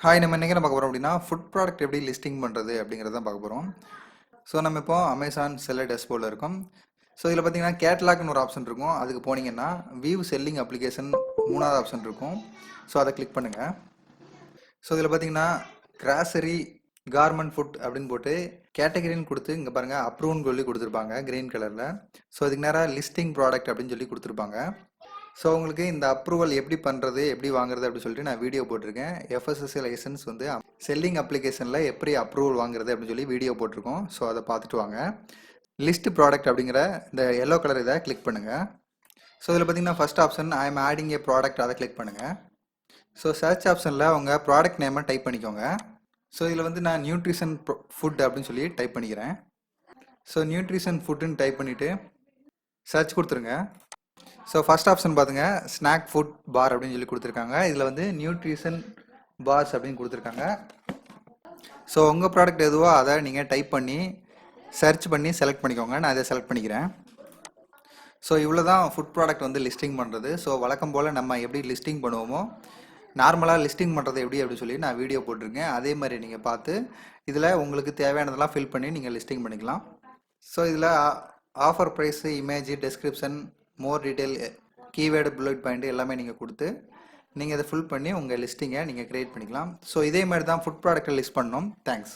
Hi, நம்ம இன்றைக்கி என்ன பார்க்க போகிறோம் அப்படின்னா ஃபுட் ப்ராடக்ட் எப்படி லிஸ்டிங் பண்ணுறது அப்படிங்கிறத பார்க்க போகிறோம். ஸோ நம்ம இப்போ அமேசான் செல்லர் டெஸ்போர்டில் இருக்கோம். ஸோ இதில் பார்த்தீங்கன்னா கேட்லாக்னு ஒரு ஆப்ஷன் இருக்கும். அதுக்கு போனீங்கன்னா வியூ செல்லிங் அப்ளிகேஷன் மூணாவது ஆப்ஷன் இருக்கும். ஸோ அதை கிளிக் பண்ணுங்கள். ஸோ இதில் பார்த்தீங்கன்னா கிராசரி கார்மெண்ட் ஃபுட் அப்படின்னு போட்டு கேட்டகரின்னு கொடுத்து இங்கே பாருங்கள் அப்ரூவ்னு சொல்லி கொடுத்துருப்பாங்க க்ரீன் கலரில். ஸோ இதுக்கு நேராக லிஸ்டிங் ப்ராடக்ட் அப்படின்னு சொல்லி கொடுத்துருப்பாங்க. ஸோ உங்களுக்கு இந்த அப்ரூவல் எப்படி பண்ணுறது எப்படி வாங்குறது அப்படின்னு சொல்லிட்டு நான் வீடியோ போட்டிருக்கேன். எஃப்எஸ்எஸ்சி லைசன்ஸ் வந்து செல்லிங் அப்ளிகேஷனில் எப்படி அப்ரூவல் வாங்குறது அப்படின்னு சொல்லி வீடியோ போட்டிருக்கோம். ஸோ அதை பார்த்துட்டு வாங்க. லிஸ்ட் ப்ராடக்ட் அப்படிங்கிற இந்த எல்லோ கலர் இதை கிளிக் பண்ணுங்கள். ஸோ இதில் பார்த்தீங்கன்னா first option I am adding A product அதை கிளிக் பண்ணுங்கள். ஸோ சர்ச் ஆப்ஷனில் உங்கள் ப்ராடக்ட் நேமை டைப் பண்ணிக்கோங்க. ஸோ இதில் வந்து நான் நியூட்ரிஷன் ஃபுட் அப்படின்னு சொல்லி டைப் பண்ணிக்கிறேன். ஸோ நியூட்ரிஷன் ஃபுட்டுன்னு டைப் பண்ணிவிட்டு சர்ச் கொடுத்துருங்க. ஸோ ஃபர்ஸ்ட் ஆப்ஷன் பார்த்துங்க ஸ்நாக் ஃபுட் பார் அப்படின்னு சொல்லி கொடுத்துருக்காங்க. இதில் வந்து நியூட்ரிஷன் பார்ஸ் அப்படின்னு கொடுத்துருக்காங்க. ஸோ உங்கள் ப்ராடக்ட் எதுவோ அதை நீங்கள் டைப் பண்ணி சர்ச் பண்ணி செலக்ட் பண்ணிக்கோங்க. நான் இதை செலக்ட் பண்ணிக்கிறேன். ஸோ இவ்வளோ தான் ஃபுட் ப்ராடக்ட் வந்து லிஸ்டிங் பண்ணுறது. ஸோ வழக்கம் போல் நம்ம எப்படி லிஸ்டிங் பண்ணுவோமோ நார்மலாக லிஸ்டிங் பண்ணுறது எப்படி அப்படின்னு சொல்லி நான் வீடியோ போட்டிருக்கேன். அதே மாதிரி நீங்கள் பார்த்து இதில் உங்களுக்கு தேவையானதெல்லாம் ஃபில் பண்ணி நீங்கள் லிஸ்டிங் பண்ணிக்கலாம். ஸோ இதில் offer price image description more detail keyword bullet point எல்லாமே நீங்கள் கொடுத்து நீங்கள் அதை ஃபில் பண்ணி உங்கள் லிஸ்டிங்கை நீங்கள் க்ரியேட் பண்ணிக்கலாம். ஸோ இதே மாதிரி தான் ஃபுட் ப்ராடக்ட்டை லிஸ்ட் பண்ணணும். தேங்க்ஸ்.